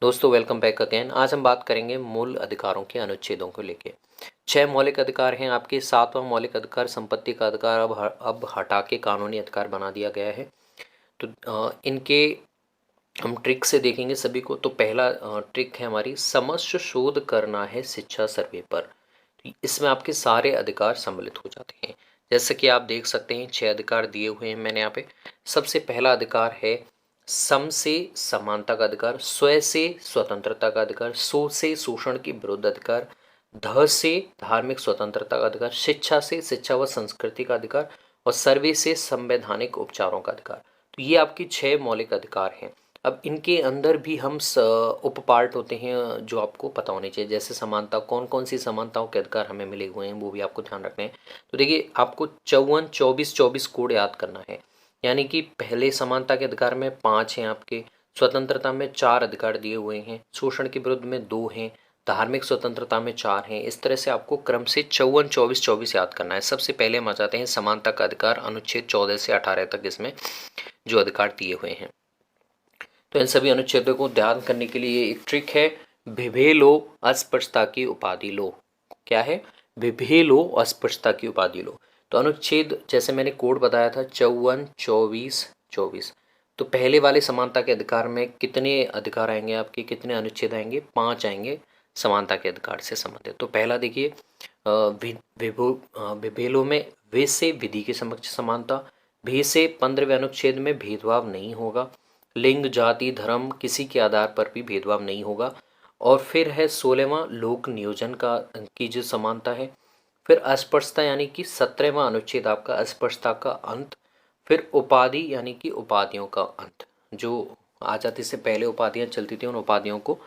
दोस्तों welcome back again. आज हम बात करेंगे मूल अधिकारों के अनुच्छेदों को लेके। 6 मौलिक अधिकार हैं आपके। 7वां मौलिक अधिकार संपत्ति का अधिकार अब हटा के कानूनी अधिकार बना दिया गया है। तो इनके हम ट्रिक से देखेंगे सभी को। तो पहला ट्रिक है हमारी, समष्टि शोध करना है शिक्षा सर्वे पर। तो इसमें आपके सारे अधिकार सम्मिलित हो जाते हैं। जैसे कि आप देख सकते हैं 6 अधिकार दिए हुए हैं मैंने यहाँ पे। सबसे पहला अधिकार है सम से समानता का अधिकार, स्व से स्वतंत्रता का अधिकार, सो से शोषण के विरुद्ध अधिकार, ध से धार्मिक स्वतंत्रता का अधिकार, शिक्षा से शिक्षा व संस्कृति का अधिकार और सर्वे से संवैधानिक उपचारों का अधिकार। तो ये आपकी 6 मौलिक अधिकार हैं। अब इनके अंदर भी हम उप पार्ट होते हैं जो आपको पता होने चाहिए। जैसे समानता, कौन कौन सी समानताओं के अधिकार हमें मिले हुए हैं वो भी आपको ध्यान रखना है। तो देखिए, आपको 54 24 24 कोड याद करना है। यानी कि पहले समानता के अधिकार में 5 हैं आपके, स्वतंत्रता में 4 अधिकार दिए हुए हैं, शोषण के विरुद्ध में 2 हैं, धार्मिक स्वतंत्रता में 4 हैं। इस तरह से आपको क्रम से 54 24 24 याद करना है। सबसे पहले हम आ जाते हैं समानता का अधिकार, अनुच्छेद 14 से 18 तक इसमें जो अधिकार दिए हुए हैं। तो इन सभी अनुच्छेदों को ध्यान करने के लिए एक ट्रिक है, विभे लो अस्पृश्यता की उपाधि लो। क्या है? विभे लो अस्पृश्यता की उपाधि लो। तो अनुच्छेद, जैसे मैंने कोड बताया था, 54 24 24। तो पहले वाले समानता के अधिकार में कितने अधिकार आएंगे आपके, कितने अनुच्छेद आएंगे? 5 आएंगे समानता के अधिकार से संबंधित। तो पहला देखिए, विभेलो में वे से विधि के समक्ष समानता, भे से 15वें अनुच्छेद में भेदभाव नहीं होगा, लिंग जाति धर्म किसी के आधार पर भी भेदभाव नहीं होगा। और फिर है 16वां लोक नियोजन का की जो समानता है। फिर अस्पृश्यता यानी कि 17वां अनुच्छेद आपका अस्पृश्यता का अंत। फिर उपाधि यानी कि उपाधियों का अंत, जो आज़ादी से पहले उपाधियां चलती थी उन उपाधियों को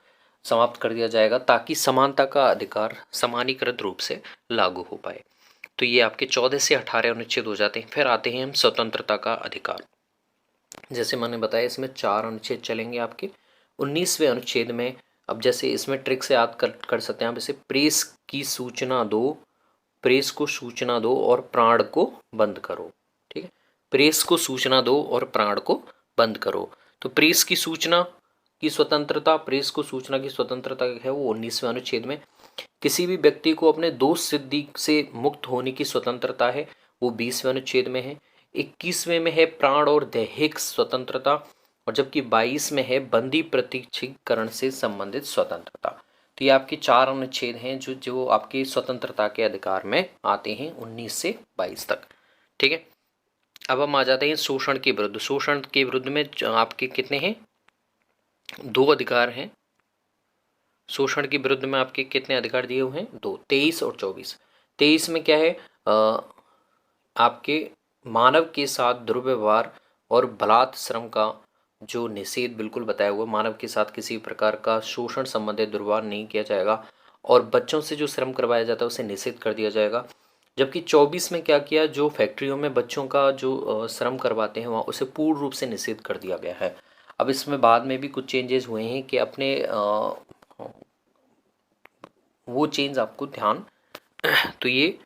समाप्त कर दिया जाएगा ताकि समानता का अधिकार समानीकृत रूप से लागू हो पाए। तो ये आपके 14 से 18 अनुच्छेद हो जाते हैं। फिर आते हैं हम स्वतंत्रता का अधिकार। जैसे मैंने बताया इसमें 4 अनुच्छेद चलेंगे आपके। 19वें अनुच्छेद में, अब जैसे इसमें ट्रिक से याद कर सकते हैं आप इसे, प्रेस की सूचना दो, प्रेस को सूचना दो और प्राण को बंद करो। ठीक है, प्रेस को सूचना दो और प्राण को बंद करो। तो प्रेस की सूचना की स्वतंत्रता, प्रेस को सूचना की स्वतंत्रता है वो 19वें अनुच्छेद में। किसी भी व्यक्ति को अपने दोष सिद्धि से मुक्त होने की स्वतंत्रता है, वो 20वें अनुच्छेद में है। 21वें में है प्राण और दैहिक स्वतंत्रता, और जबकि 22 में है बंदी प्रत्यक्षीकरण से संबंधित स्वतंत्रता। तो ये आपके 4 अनुच्छेद हैं जो जो आपके स्वतंत्रता के अधिकार में आते हैं 19 से 22 तक। ठीक है, अब हम आ जाते हैं शोषण के विरुद्ध। शोषण के विरुद्ध में आपके कितने हैं? 2 अधिकार हैं। शोषण के विरुद्ध में आपके कितने अधिकार दिए हुए हैं? 2, 23 और 24। 23 में क्या है? आपके मानव के साथ दुर्व्यवहार और बलात् श्रम का जो निषेध बिल्कुल बताया हुआ, मानव के साथ किसी प्रकार का शोषण संबंधित दुर्व्यवहार नहीं किया जाएगा, और बच्चों से जो श्रम करवाया जाता है उसे निषेध कर दिया जाएगा। जबकि 24 में क्या किया, जो फैक्ट्रियों में बच्चों का जो श्रम करवाते हैं वहाँ उसे पूर्ण रूप से निषेध कर दिया गया है। अब इसमें बाद में भी कुछ चेंजेस हुए हैं कि अपने वो चेंज आपको ध्यान तो ये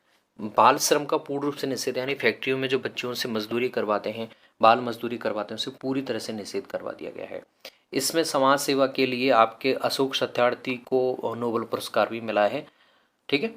बाल श्रम का पूर्ण रूप से निषेध, यानी फैक्ट्रियों में जो बच्चों से मजदूरी करवाते हैं, बाल मजदूरी करवाते हैं, उसे पूरी तरह से निषेध करवा दिया गया है। इसमें समाज सेवा के लिए आपके अशोक सत्यार्थी को नोबेल पुरस्कार भी मिला है। ठीक है,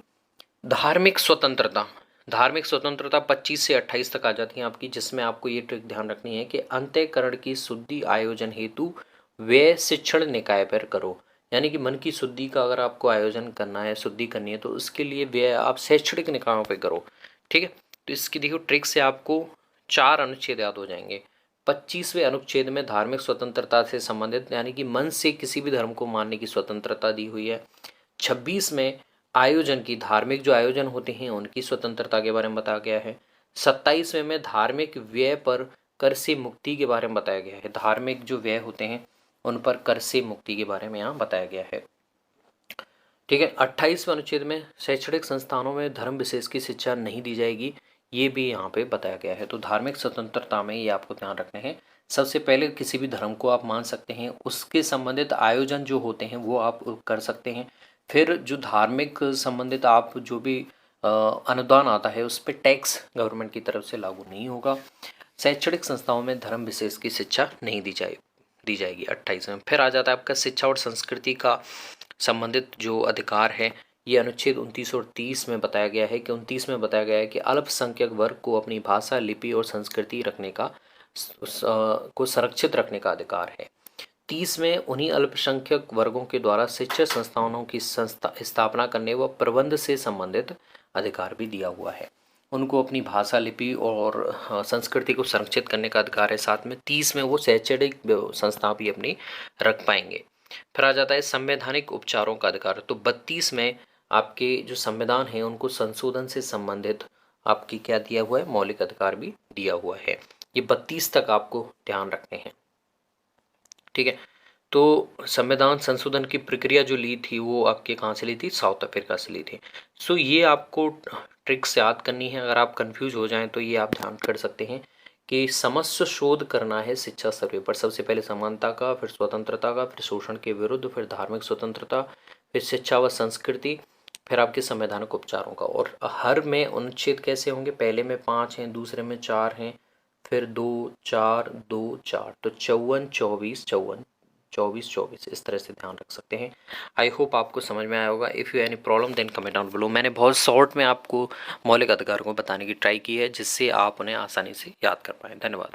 धार्मिक स्वतंत्रता, धार्मिक स्वतंत्रता 25 से 28 तक आ जाती है आपकी, जिसमें आपको ये ट्रिक ध्यान रखनी है कि अंतःकरण की शुद्धि आयोजन हेतु व्यय शिक्षण निकाय पर करो। यानी कि मन की शुद्धि का अगर आपको आयोजन करना है, शुद्धि करनी है, तो उसके लिए व्यय आप शैक्षणिक निकायों पे करो। ठीक है, तो इसकी देखो ट्रिक से आपको 4 अनुच्छेद याद हो जाएंगे। 25वें अनुच्छेद में धार्मिक स्वतंत्रता से संबंधित, यानी कि मन से किसी भी धर्म को मानने की स्वतंत्रता दी हुई है। 26 में आयोजन की, धार्मिक जो आयोजन होते हैं उनकी स्वतंत्रता के बारे में बताया गया है। 27वें में धार्मिक व्यय पर कर से मुक्ति के बारे में बताया गया है। धार्मिक जो व्यय होते हैं उन पर कर से मुक्ति के बारे में यहाँ बताया गया है। ठीक है, 28वें अनुच्छेद में शैक्षणिक संस्थानों में धर्म विशेष की शिक्षा नहीं दी जाएगी, ये भी यहाँ पे बताया गया है। तो धार्मिक स्वतंत्रता में ये आपको ध्यान रखने हैं। सबसे पहले किसी भी धर्म को आप मान सकते हैं, उसके संबंधित आयोजन जो होते हैं वो आप कर सकते हैं। फिर जो धार्मिक संबंधित आप जो भी अनुदान आता है उस पर टैक्स गवर्नमेंट की तरफ से लागू नहीं होगा। शैक्षणिक संस्थाओं में धर्म विशेष की शिक्षा नहीं दी दी जाएगी 28वें। फिर आ जाता है आपका शिक्षा और संस्कृति का संबंधित जो अधिकार है, ये अनुच्छेद 29 और 30 में बताया गया है कि 29 में बताया गया है कि अल्पसंख्यक वर्ग को अपनी भाषा, लिपि और संस्कृति रखने का को संरक्षित रखने का अधिकार है। 30 में उन्हीं अल्पसंख्यक वर्गों के द्वारा शिक्षा संस्थानों की स्थापना करने व प्रबंध से संबंधित अधिकार भी दिया हुआ है। उनको अपनी भाषा, लिपि और संस्कृति को संरक्षित करने का अधिकार है। साथ में 30 में वो शैक्षणिक संस्था भी अपनी रख पाएंगे। फिर आ जाता है संवैधानिक उपचारों का अधिकार। तो 32 में आपके जो संविधान है उनको संशोधन से संबंधित आपकी क्या दिया हुआ है, मौलिक अधिकार भी दिया हुआ है। ये 32 तक आपको ध्यान रखने हैं, ठीक है। तो संविधान संशोधन की प्रक्रिया जो ली थी वो आपके कहाँ से ली थी, साउथ अफ्रीका से ली थी। सो ये आपको ट्रिक्स याद करनी है। अगर आप कंफ्यूज हो जाएं तो ये आप ध्यान कर सकते हैं कि समस्या शोध करना है शिक्षा सर्वे पर। सबसे पहले समानता का, फिर स्वतंत्रता का, फिर शोषण के विरुद्ध, फिर धार्मिक स्वतंत्रता, फिर शिक्षा व संस्कृति, फिर आपके संवैधानिक उपचारों का। और हर में अनुच्छेद कैसे होंगे, पहले में 5 हैं, दूसरे में 4 हैं, फिर 2 4 2 4, तो 54 24 54 24 24 इस तरह से ध्यान रख सकते हैं। आई होप आपको समझ में आया होगा। If you any problem then comment down below. मैंने बहुत शॉर्ट में आपको मौलिक अधिकारों को बताने की ट्राई की है जिससे आप उन्हें आसानी से याद कर पाएँ। धन्यवाद।